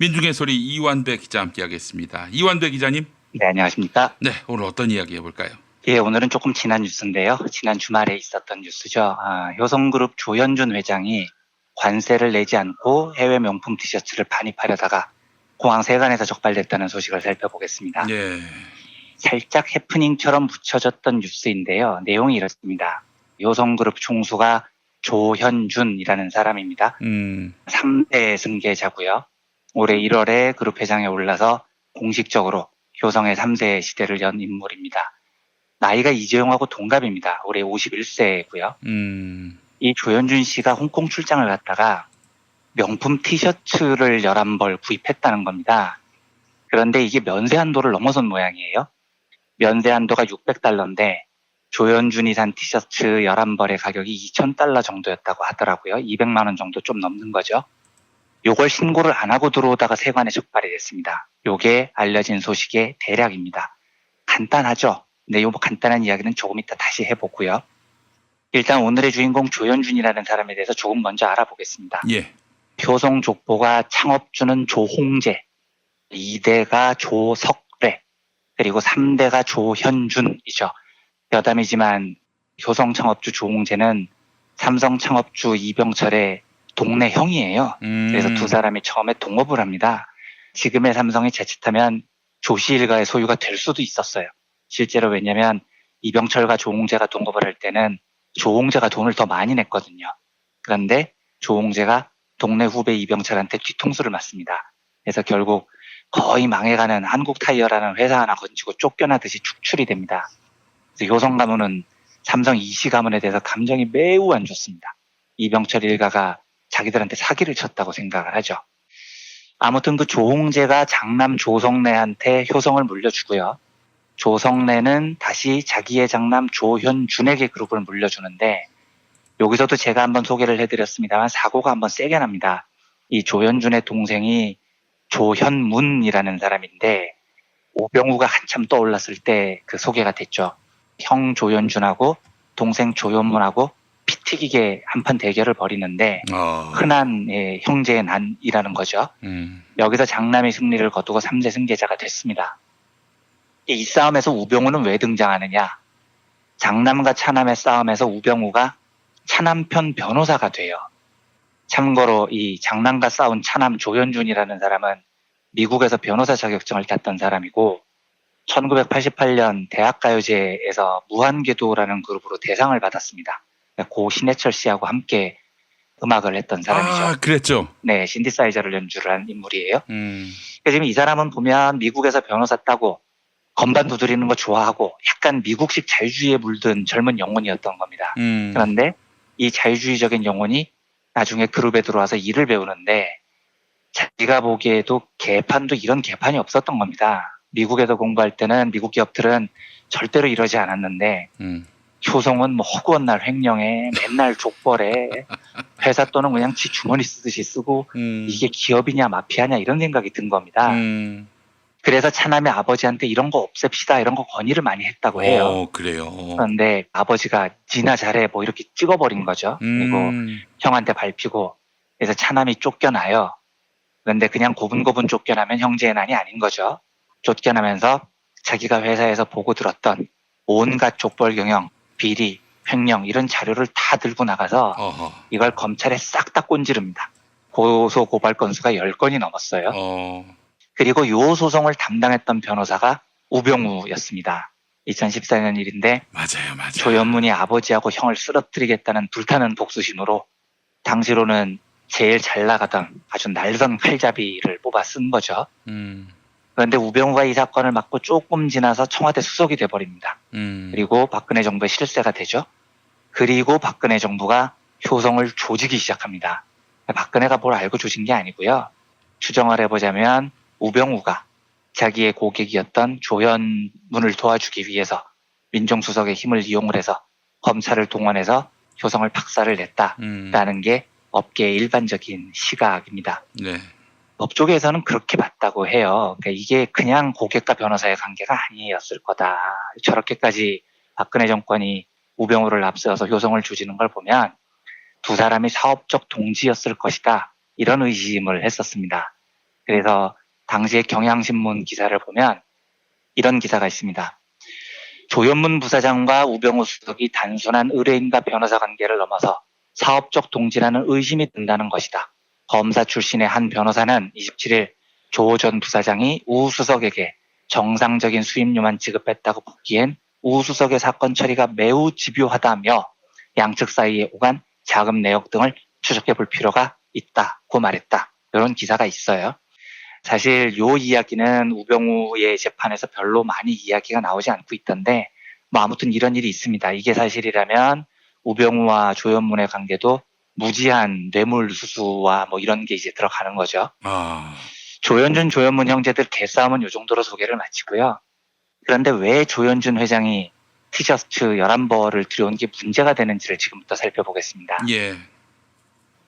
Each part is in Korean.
민중의 소리 이완배 기자 함께하겠습니다. 이완배 기자님. 네, 안녕하십니까. 네, 오늘 어떤 이야기 해볼까요? 예, 오늘은 조금 지난 뉴스인데요. 지난 주말에 있었던 뉴스죠. 효성그룹 조현준 회장이 관세를 내지 않고 해외 명품 티셔츠를 반입하려다가 공항 세관에서 적발됐다는 소식을 살펴보겠습니다. 네. 살짝 해프닝처럼 묻혀졌던 뉴스인데요. 내용이 이렇습니다. 효성그룹 총수가 조현준이라는 사람입니다. 3대 승계자고요. 올해 1월에 그룹 회장에 올라서 공식적으로 효성의 3대 시대를 연 인물입니다. 나이가 이재용하고 동갑입니다. 올해 51세고요. 이 조현준 씨가 홍콩 출장을 갔다가 명품 티셔츠를 11벌 구입했다는 겁니다. 그런데 이게 면세 한도를 넘어선 모양이에요. 면세 한도가 $600인데 조현준이 산 티셔츠 11벌의 가격이 $2,000 정도였다고 하더라고요. 200만 원 정도 좀 넘는 거죠. 요걸 신고를 안 하고 들어오다가 세관에 적발이 됐습니다. 요게 알려진 소식의 대략입니다. 간단하죠? 네, 요 간단한 이야기는 조금 이따 다시 해보고요. 일단 오늘의 주인공 조현준이라는 사람에 대해서 조금 먼저 알아보겠습니다. 예. 효성 족보가 창업주는 조홍재, 2대가 조석래, 그리고 3대가 조현준이죠. 여담이지만 효성 창업주 조홍재는 삼성 창업주 이병철의 동네 형이에요. 그래서 두 사람이 처음에 동업을 합니다. 지금의 삼성이 자칫하면 조씨 일가의 소유가 될 수도 있었어요. 실제로 왜냐하면 이병철과 조홍재가 동업을 할 때는 조홍재가 돈을 더 많이 냈거든요. 그런데 조홍재가 동네 후배 이병철한테 뒤통수를 맞습니다. 그래서 결국 거의 망해가는 한국타이어라는 회사 하나 건지고 쫓겨나듯이 축출이 됩니다. 그래서 효성 가문은 삼성 이씨 가문에 대해서 감정이 매우 안 좋습니다. 이병철 일가가 자기들한테 사기를 쳤다고 생각을 하죠. 아무튼 그 조홍재가 장남 조성래한테 효성을 물려주고요. 조성래는 다시 자기의 장남 조현준에게 그룹을 물려주는데 여기서도 제가 한번 소개를 해드렸습니다만 사고가 한번 세게 납니다. 이 조현준의 동생이 조현문이라는 사람인데 오병우가 한참 떠올랐을 때 그 소개가 됐죠. 형 조현준하고 동생 조현문하고 피 튀기게 한판 대결을 벌이는데 흔한 형제의 난이라는 거죠. 여기서 장남이 승리를 거두고 3대 승계자가 됐습니다. 이 싸움에서 우병우는 왜 등장하느냐? 장남과 차남의 싸움에서 우병우가 차남편 변호사가 돼요. 참고로 이 장남과 싸운 차남 조현준이라는 사람은 미국에서 변호사 자격증을 땄던 사람이고 1988년 대학가요제에서 무한궤도라는 그룹으로 대상을 받았습니다. 고 신해철 씨하고 함께 음악을 했던 사람이죠. 아, 그랬죠. 네, 신디사이저를 연주를 한 인물이에요. 지금 이 사람은 보면 미국에서 변호사 따고 건반 두드리는 거 좋아하고 약간 미국식 자유주의에 물든 젊은 영혼이었던 겁니다. 그런데 이 자유주의적인 영혼이 나중에 그룹에 들어와서 일을 배우는데 자기가 보기에도 개판도 이런 개판이 없었던 겁니다. 미국에서 공부할 때는 미국 기업들은 절대로 이러지 않았는데 효성은 뭐 허구한 날 횡령해, 맨날 족벌해, 회사 돈은 그냥 지 주머니 쓰듯이 쓰고 이게 기업이냐 마피아냐 이런 생각이 든 겁니다. 그래서 차남의 아버지한테 이런 거 없앱시다 이런 거 건의를 많이 했다고 해요. 그래요. 그런데 아버지가 니나 잘해 뭐 이렇게 찍어버린 거죠. 그리고 형한테 밟히고 그래서 차남이 쫓겨나요. 그런데 그냥 고분고분 쫓겨나면 형제의 난이 아닌 거죠. 쫓겨나면서 자기가 회사에서 보고 들었던 온갖 족벌 경영, 비리, 횡령 이런 자료를 다 들고 나가서 이걸 검찰에 싹 다 꼰지릅니다. 고소 고발 건수가 10건이 넘었어요. 그리고 요 소송을 담당했던 변호사가 우병우였습니다. 2014년 일인데 맞아요. 조현문이 아버지하고 형을 쓰러뜨리겠다는 불타는 복수심으로 당시로는 제일 잘 나가던 아주 날선 칼잡이를 뽑아 쓴 거죠. 그런데 우병우가 이 사건을 맡고 조금 지나서 청와대 수석이 돼버립니다. 그리고 박근혜 정부의 실세가 되죠. 그리고 박근혜 정부가 효성을 조지기 시작합니다. 박근혜가 뭘 알고 조진 게 아니고요. 추정을 해보자면 우병우가 자기의 고객이었던 조현문을 도와주기 위해서 민정수석의 힘을 이용을 해서 검찰을 동원해서 효성을 박살을 냈다라는 게 업계의 일반적인 시각입니다. 네. 법조계에서는 그렇게 봤다고 해요. 그러니까 이게 그냥 고객과 변호사의 관계가 아니었을 거다. 저렇게까지 박근혜 정권이 우병우를 앞세워서 효성을 조지는 걸 보면 두 사람이 사업적 동지였을 것이다. 이런 의심을 했었습니다. 그래서 당시의 경향신문 기사를 보면 이런 기사가 있습니다. 조현문 부사장과 우병우 수석이 단순한 의뢰인과 변호사 관계를 넘어서 사업적 동지라는 의심이 든다는 것이다. 검사 출신의 한 변호사는 27일 조 전 부사장이 우 수석에게 정상적인 수임료만 지급했다고 보기엔 우 수석의 사건 처리가 매우 집요하다며 양측 사이에 오간 자금 내역 등을 추적해 볼 필요가 있다고 말했다. 이런 기사가 있어요. 사실 이 이야기는 우병우의 재판에서 별로 많이 이야기가 나오지 않고 있던데 뭐 아무튼 이런 일이 있습니다. 이게 사실이라면 우병우와 조현문의 관계도 무지한 뇌물 수수와 뭐 이런 게 이제 들어가는 거죠. 조현준, 조현문 형제들 개싸움은 이 정도로 소개를 마치고요. 그런데 왜 조현준 회장이 티셔츠 11벌을 들여온 게 문제가 되는지를 지금부터 살펴보겠습니다. 예.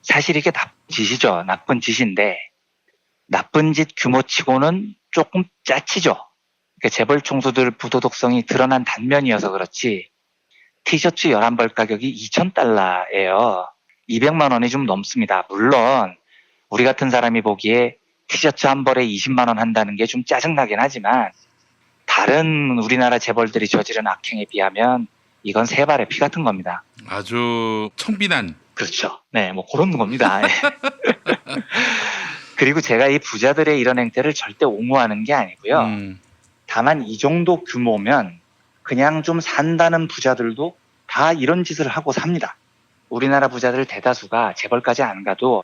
사실 이게 나쁜 짓이죠. 나쁜 짓인데 나쁜 짓 규모치고는 조금 짜치죠. 그러니까 재벌 총수들 부도덕성이 드러난 단면이어서 그렇지 티셔츠 11벌 가격이 2,000달러예요. 200만 원이 좀 넘습니다. 물론 우리 같은 사람이 보기에 티셔츠 한 벌에 20만 원 한다는 게 좀 짜증나긴 하지만 다른 우리나라 재벌들이 저지른 악행에 비하면 이건 세 발의 피 같은 겁니다. 아주 청빈한. 그렇죠. 네, 뭐 그런 겁니다. 그리고 제가 이 부자들의 이런 행태를 절대 옹호하는 게 아니고요. 다만 이 정도 규모면 그냥 좀 산다는 부자들도 다 이런 짓을 하고 삽니다. 우리나라 부자들 대다수가 재벌까지 안 가도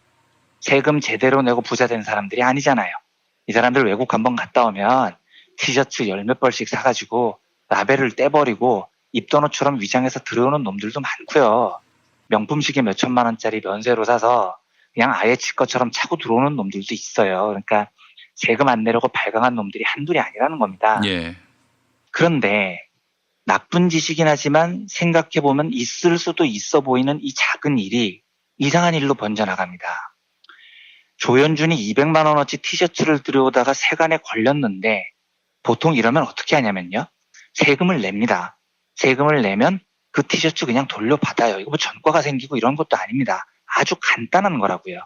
세금 제대로 내고 부자 된 사람들이 아니잖아요. 이 사람들 외국 한번 갔다 오면 티셔츠 열 몇 벌씩 사가지고 라벨을 떼버리고 입도너처럼 위장해서 들어오는 놈들도 많고요. 명품 시계 몇 천만 원짜리 면세로 사서 그냥 아예 지 것처럼 차고 들어오는 놈들도 있어요. 그러니까 세금 안 내려고 발광한 놈들이 한둘이 아니라는 겁니다. 예. 그런데 나쁜 짓이긴 하지만 생각해보면 있을 수도 있어 보이는 이 작은 일이 이상한 일로 번져나갑니다. 조현준이 200만 원어치 티셔츠를 들여오다가 세관에 걸렸는데 보통 이러면 어떻게 하냐면요. 세금을 냅니다. 세금을 내면 그 티셔츠 그냥 돌려받아요. 이거 뭐 전과가 생기고 이런 것도 아닙니다. 아주 간단한 거라고요.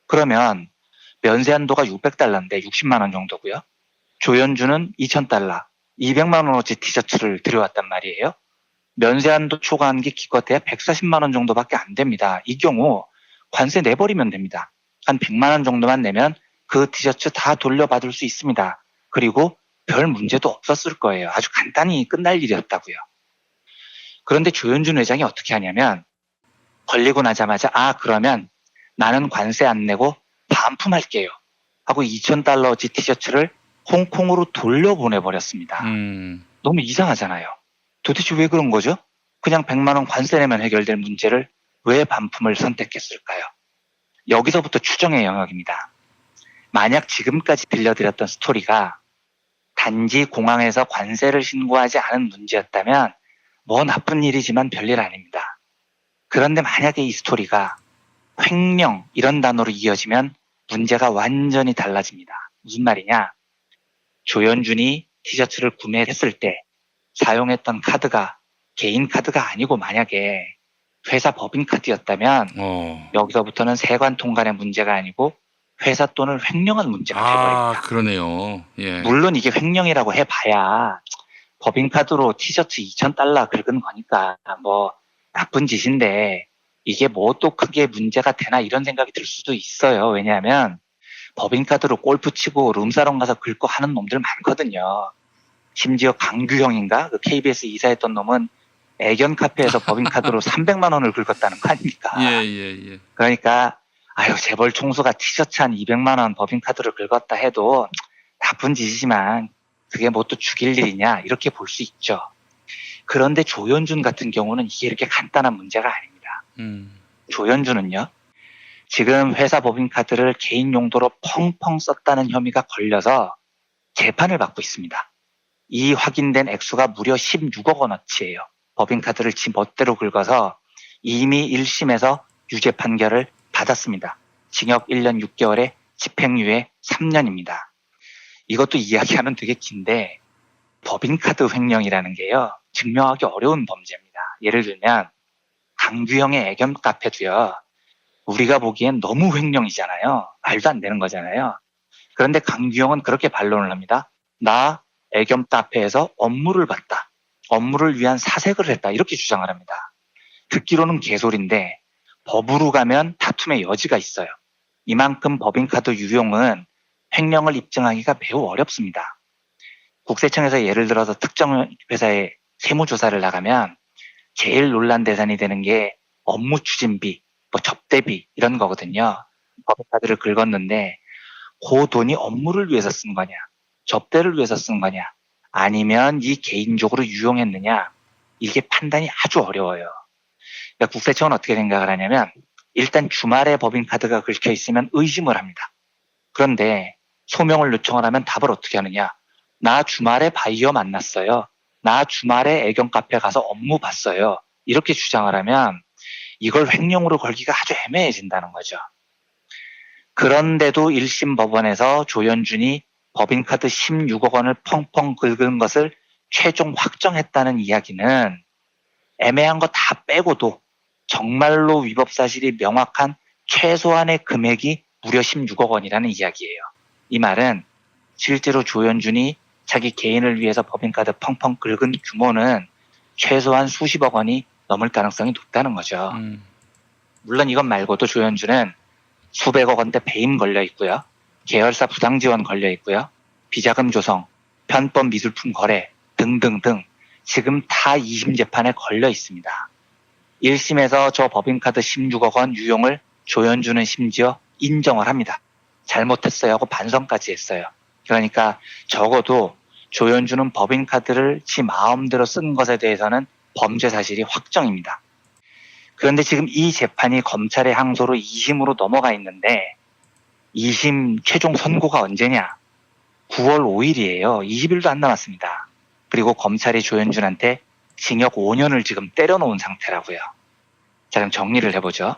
그러면 면세 한도가 600달러인데 60만 원 정도고요. 조현준은 2,000달러, 200만 원어치 티셔츠를 들여왔단 말이에요. 면세 한도 초과한 게 기껏해야 140만 원 정도밖에 안 됩니다. 이 경우 관세 내버리면 됩니다. 한 100만 원 정도만 내면 그 티셔츠 다 돌려받을 수 있습니다. 그리고 별 문제도 없었을 거예요. 아주 간단히 끝날 일이었다고요. 그런데 조현준 회장이 어떻게 하냐면 걸리고 나자마자 그러면 나는 관세 안 내고 반품할게요 하고 2,000달러어치 티셔츠를 홍콩으로 돌려보내버렸습니다. 너무 이상하잖아요. 도대체 왜 그런 거죠? 그냥 100만 원 관세 내면 해결될 문제를 왜 반품을 선택했을까요? 여기서부터 추정의 영역입니다. 만약 지금까지 들려드렸던 스토리가 단지 공항에서 관세를 신고하지 않은 문제였다면 뭐 나쁜 일이지만 별일 아닙니다. 그런데 만약에 이 스토리가 횡령 이런 단어로 이어지면 문제가 완전히 달라집니다. 무슨 말이냐? 조현준이 티셔츠를 구매했을 때 사용했던 카드가 개인 카드가 아니고 만약에 회사 법인카드였다면 여기서부터는 세관 통관의 문제가 아니고 회사 돈을 횡령한 문제가 돼버립니다. 그러네요. 예. 물론 이게 횡령이라고 해봐야 법인카드로 티셔츠 2,000달러 긁은 거니까 뭐 나쁜 짓인데 이게 뭐 또 크게 문제가 되나 이런 생각이 들 수도 있어요. 왜냐하면 법인카드로 골프 치고 룸사롱 가서 긁고 하는 놈들 많거든요. 심지어 강규형인가? 그 KBS 이사했던 놈은 애견 카페에서 법인카드로 300만 원을 긁었다는 거 아닙니까? 예. 그러니까 재벌 총수가 티셔츠 한 200만 원 법인카드를 긁었다 해도 나쁜 짓이지만 그게 뭐 또 죽일 일이냐 이렇게 볼 수 있죠. 그런데 조현준 같은 경우는 이게 이렇게 간단한 문제가 아닙니다. 조현준은요. 지금 회사 법인카드를 개인 용도로 펑펑 썼다는 혐의가 걸려서 재판을 받고 있습니다. 이 확인된 액수가 무려 16억 원어치예요. 법인카드를 지 멋대로 긁어서 이미 1심에서 유죄 판결을 받았습니다. 징역 1년 6개월에 집행유예 3년입니다. 이것도 이야기하면 되게 긴데 법인카드 횡령이라는 게요. 증명하기 어려운 범죄입니다. 예를 들면 강규형의 애견 카페도요. 우리가 보기엔 너무 횡령이잖아요. 말도 안 되는 거잖아요. 그런데 강규영은 그렇게 반론을 합니다. 나 애견 카페에서 업무를 봤다. 업무를 위한 사색을 했다. 이렇게 주장을 합니다. 듣기로는 개소리인데 법으로 가면 다툼의 여지가 있어요. 이만큼 법인카드 유용은 횡령을 입증하기가 매우 어렵습니다. 국세청에서 예를 들어서 특정 회사에 세무조사를 나가면 제일 논란 대상이 되는 게 업무 추진비, 뭐 접대비 이런 거거든요. 법인카드를 긁었는데 그 돈이 업무를 위해서 쓴 거냐, 접대를 위해서 쓴 거냐, 아니면 이 개인적으로 유용했느냐, 이게 판단이 아주 어려워요. 그러니까 국세청은 어떻게 생각을 하냐면 일단 주말에 법인카드가 긁혀 있으면 의심을 합니다. 그런데 소명을 요청을 하면 답을 어떻게 하느냐. 나 주말에 바이어 만났어요. 나 주말에 애견 카페 가서 업무 봤어요. 이렇게 주장을 하면 이걸 횡령으로 걸기가 아주 애매해진다는 거죠. 그런데도 1심 법원에서 조현준이 법인카드 16억 원을 펑펑 긁은 것을 최종 확정했다는 이야기는 애매한 거 다 빼고도 정말로 위법 사실이 명확한 최소한의 금액이 무려 16억 원이라는 이야기예요. 이 말은 실제로 조현준이 자기 개인을 위해서 법인카드 펑펑 긁은 규모는 최소한 수십억 원이 넘을 가능성이 높다는 거죠. 물론 이것 말고도 조현준은 수백억 원대 배임 걸려 있고요. 계열사 부당 지원 걸려 있고요. 비자금 조성, 편법 미술품 거래 등등등 지금 다 2심 재판에 걸려 있습니다. 1심에서 저 법인카드 16억 원 유용을 조현준은 심지어 인정을 합니다. 잘못했어요 하고 반성까지 했어요. 그러니까 적어도 조현준은 법인카드를 지 마음대로 쓴 것에 대해서는 범죄 사실이 확정입니다. 그런데 지금 이 재판이 검찰의 항소로 2심으로 넘어가 있는데 2심 최종 선고가 언제냐? 9월 5일이에요. 20일도 안 남았습니다. 그리고 검찰이 조현준한테 징역 5년을 지금 때려놓은 상태라고요. 자, 그럼 정리를 해보죠.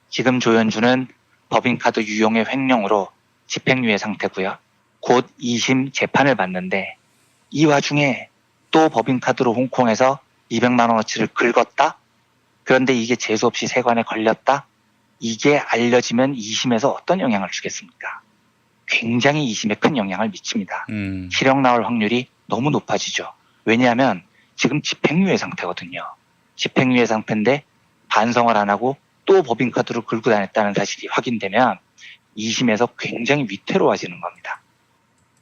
지금 조현준은 법인카드 유용의 횡령으로 집행유예 상태고요. 곧 2심 재판을 받는데 이 와중에 또 법인카드로 홍콩에서 200만 원어치를 긁었다? 그런데 이게 재수없이 세관에 걸렸다? 이게 알려지면 2심에서 어떤 영향을 주겠습니까? 굉장히 2심에 큰 영향을 미칩니다. 실형 나올 확률이 너무 높아지죠. 왜냐하면 지금 집행유예 상태거든요. 집행유예 상태인데 반성을 안 하고 또 법인카드로 긁고 다녔다는 사실이 확인되면 2심에서 굉장히 위태로워지는 겁니다.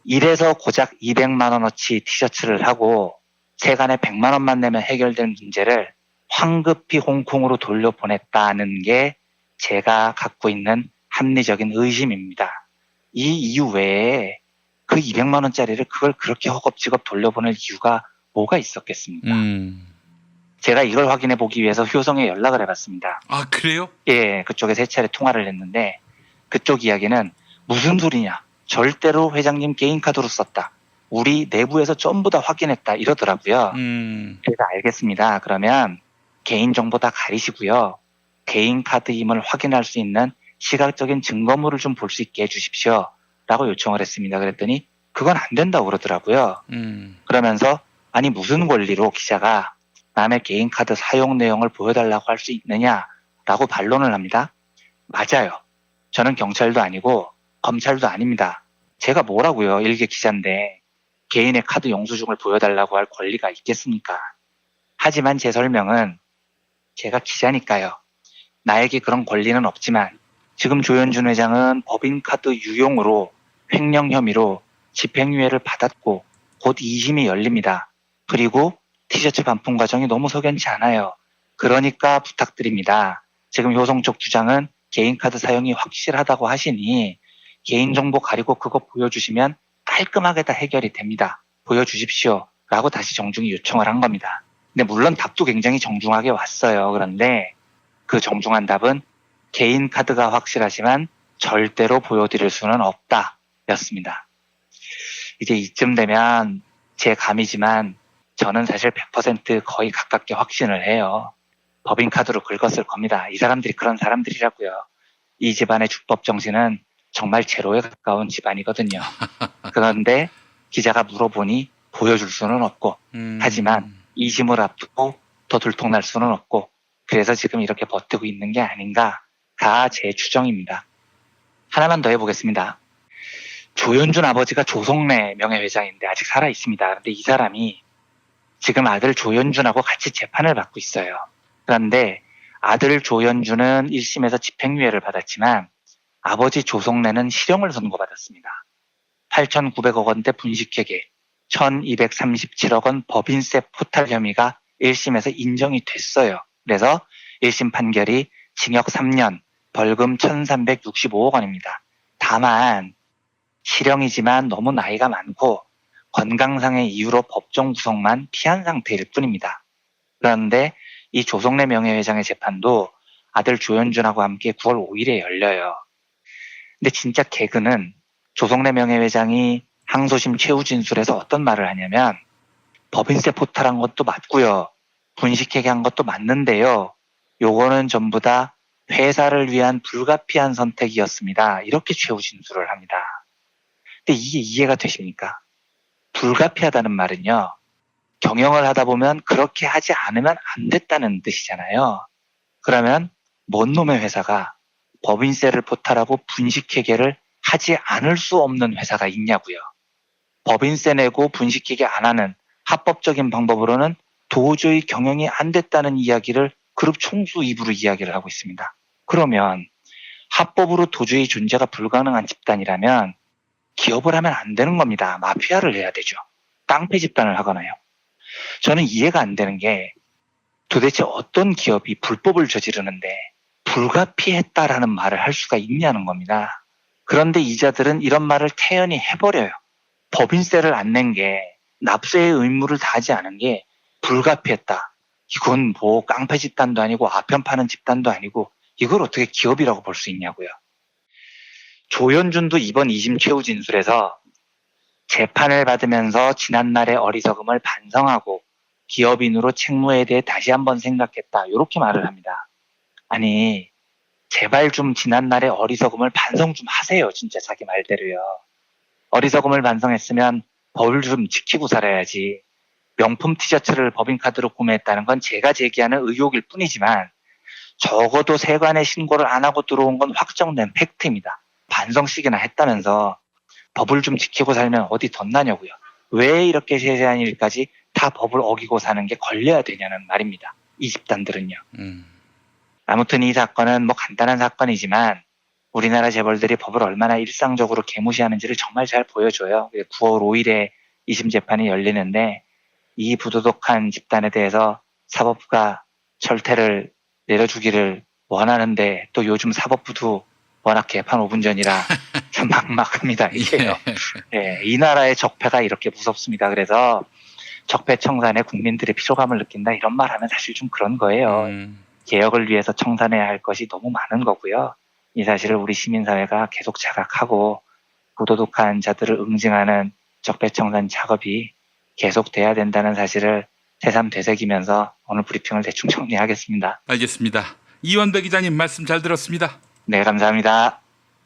이래서 고작 200만 원어치 티셔츠를 하고 세간에 100만 원만 내면 해결될 문제를 황급히 홍콩으로 돌려보냈다는 게 제가 갖고 있는 합리적인 의심입니다. 이 이유 외에 그 200만 원짜리를 그걸 그렇게 허겁지겁 돌려보낼 이유가 뭐가 있었겠습니까? 제가 이걸 확인해 보기 위해서 효성에 연락을 해봤습니다. 아, 그래요? 예, 그쪽에 3차례 통화를 했는데 그쪽 이야기는 무슨 소리냐? 절대로 회장님 개인 카드로 썼다. 우리 내부에서 전부 다 확인했다 이러더라고요. 그래서 알겠습니다. 그러면 개인정보 다 가리시고요. 개인 카드임을 확인할 수 있는 시각적인 증거물을 좀 볼 수 있게 해주십시오. 라고 요청을 했습니다. 그랬더니 그건 안 된다고 그러더라고요. 그러면서 아니 무슨 권리로 기자가 남의 개인 카드 사용 내용을 보여달라고 할 수 있느냐라고 반론을 합니다. 맞아요. 저는 경찰도 아니고 검찰도 아닙니다. 제가 뭐라고요. 일개 기자인데 개인의 카드 영수증을 보여달라고 할 권리가 있겠습니까? 하지만 제 설명은 제가 기자니까요. 나에게 그런 권리는 없지만 지금 조현준 회장은 법인카드 유용으로 횡령 혐의로 집행유예를 받았고 곧 2심이 열립니다. 그리고 티셔츠 반품 과정이 너무 석연치 않아요. 그러니까 부탁드립니다. 지금 효성 쪽 주장은 개인카드 사용이 확실하다고 하시니 개인정보 가리고 그거 보여주시면 깔끔하게 다 해결이 됩니다. 보여주십시오. 라고 다시 정중히 요청을 한 겁니다. 근데 물론 답도 굉장히 정중하게 왔어요. 그런데 그 정중한 답은 개인 카드가 확실하지만 절대로 보여드릴 수는 없다 였습니다. 이제 이쯤 되면 제 감이지만 저는 사실 100% 거의 가깝게 확신을 해요. 법인카드로 긁었을 겁니다. 이 사람들이 그런 사람들이라고요. 이 집안의 주법 정신은 정말 제로에 가까운 집안이거든요. 그런데 기자가 물어보니 보여줄 수는 없고 하지만 2심을 앞두고 더 들통날 수는 없고 그래서 지금 이렇게 버티고 있는 게 아닌가가 제 추정입니다. 하나만 더 해보겠습니다. 조현준 아버지가 조성래 명예회장인데 아직 살아 있습니다. 그런데 이 사람이 지금 아들 조현준하고 같이 재판을 받고 있어요. 그런데 아들 조현준은 1심에서 집행유예를 받았지만 아버지 조성래는 실형을 선고받았습니다. 8,900억 원대 분식회계, 1,237억 원 법인세 포탈 혐의가 1심에서 인정이 됐어요. 그래서 1심 판결이 징역 3년, 벌금 1,365억 원입니다. 다만 실형이지만 너무 나이가 많고 건강상의 이유로 법정 구속만 피한 상태일 뿐입니다. 그런데 이 조성래 명예회장의 재판도 아들 조현준하고 함께 9월 5일에 열려요. 근데 진짜 개그는 조성래 명예회장이 항소심 최후 진술에서 어떤 말을 하냐면 법인세 포탈한 것도 맞고요. 분식회계 한 것도 맞는데요. 요거는 전부 다 회사를 위한 불가피한 선택이었습니다. 이렇게 최후 진술을 합니다. 근데 이게 이해가 되십니까? 불가피하다는 말은요. 경영을 하다 보면 그렇게 하지 않으면 안 됐다는 뜻이잖아요. 그러면 뭔 놈의 회사가 법인세를 포탈하고 분식회계를 하지 않을 수 없는 회사가 있냐고요. 법인세 내고 분식회계 안 하는 합법적인 방법으로는 도저히 경영이 안 됐다는 이야기를 그룹 총수 입으로 이야기를 하고 있습니다. 그러면 합법으로 도저히 존재가 불가능한 집단이라면 기업을 하면 안 되는 겁니다. 마피아를 해야 되죠. 깡패 집단을 하거나요. 저는 이해가 안 되는 게 도대체 어떤 기업이 불법을 저지르는데 불가피했다라는 말을 할 수가 있냐는 겁니다. 그런데 이자들은 이런 말을 태연히 해버려요. 법인세를 안 낸 게 납세의 의무를 다하지 않은 게 불가피했다. 이건 뭐 깡패 집단도 아니고 아편 파는 집단도 아니고 이걸 어떻게 기업이라고 볼 수 있냐고요. 조현준도 이번 2심 최후 진술에서 재판을 받으면서 지난날의 어리석음을 반성하고 기업인으로 책무에 대해 다시 한번 생각했다. 이렇게 말을 합니다. 아니 제발 좀 지난날의 어리석음을 반성 좀 하세요. 진짜 자기 말대로요. 어리석음을 반성했으면 법을 좀 지키고 살아야지. 명품 티셔츠를 법인카드로 구매했다는 건 제가 제기하는 의혹일 뿐이지만 적어도 세관에 신고를 안 하고 들어온 건 확정된 팩트입니다. 반성씩이나 했다면서 법을 좀 지키고 살면 어디 덧나냐고요. 왜 이렇게 세세한 일까지 다 법을 어기고 사는 게 걸려야 되냐는 말입니다. 이 집단들은요. 아무튼 이 사건은 뭐 간단한 사건이지만 우리나라 재벌들이 법을 얼마나 일상적으로 개무시하는지를 정말 잘 보여줘요. 9월 5일에 2심 재판이 열리는데 이 부도덕한 집단에 대해서 사법부가 철퇴를 내려주기를 원하는데 또 요즘 사법부도 워낙 개판 5분 전이라 참 막막합니다. 이게요. 예, 이 나라의 적폐가 이렇게 무섭습니다. 그래서 적폐 청산에 국민들의 피로감을 느낀다 이런 말 하면 사실 좀 그런 거예요. 개혁을 위해서 청산해야 할 것이 너무 많은 거고요. 이 사실을 우리 시민사회가 계속 자각하고 부도덕한 자들을 응징하는 적폐청산 작업이 계속돼야 된다는 사실을 새삼 되새기면서 오늘 브리핑을 대충 정리하겠습니다. 알겠습니다. 이완배 기자님 말씀 잘 들었습니다. 네, 감사합니다.